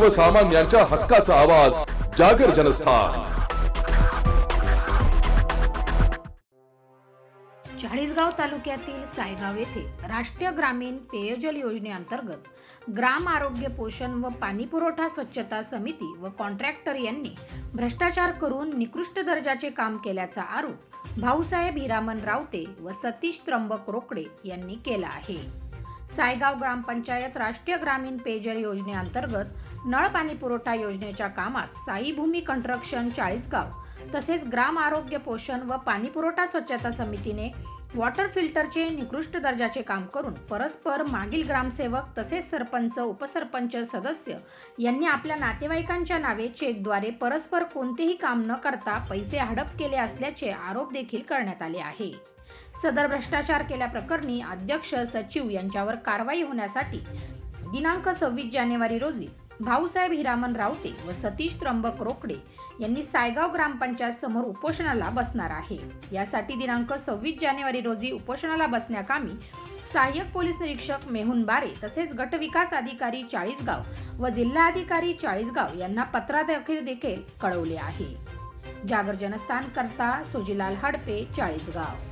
सर्वसामान्यांच्या हक्काचा आवाज जागर जनस्थान। चाळीसगाव तालुक्यातील सायगाव येथे राष्ट्रीय ग्रामीण पेयजल योजनेअंतर्गत ग्राम आरोग्य पोषण व पाणी पुरवठा स्वच्छता समिती व कॉन्ट्रॅक्टर यांनी भ्रष्टाचार करून निकृष्ट दर्जाचे काम केल्याचा आरोप भाऊसाहेब हिरामन रावते व सतीश त्र्यंबक रोकडे यांनी केला आहे। सायगाव ग्रामपंचायत राष्ट्रीय ग्रामीण पेयजल योजनेअंतर्गत नळ पाणी पुरवठा योजनेच्या कामात साई भूमी कंस्ट्रक्शन चाळीसगाव तसेच ग्राम आरोग्य पोषण व पाणी पुरवठा स्वच्छता समितीने वॉटर फिल्टरचे निकृष्ट दर्जाचे काम करून परस्पर मागील ग्रामसेवक तसेच सरपंच उपसरपंच सदस्य यांनी आपल्या नातेवाईकांच्या नावे चेकद्वारे परस्पर कोणतेही काम न करता पैसे हडप केले असल्याचे आरोप देखील करण्यात आले आहे। सदर भ्रष्टाचार केल्याप्रकरणी अध्यक्ष सचिव यांच्यावर कारवाई होण्यासाठी दिनांक 26 जानेवारी रोजी भाऊसाहेब हिरामन रावते व सतीश त्र्यंबक रोकडे यांनी सायगाव ग्रामपंचायत समोर उपोषणाला बसणार आहे। यासाठी दिनांक 26 जानेवारी रोजी उपोषणाला बसण्याकामी सहाय्यक पोलीस निरीक्षक मेहुन बारे तसेच गट विकास अधिकारी चाळीसगाव व जिल्हा अधिकारी चाळीसगाव यांना पत्राद्वारे देखील कळवले आहे। जागर जनस्थान करता सोजीलाल हडपे, चाळीसगाव।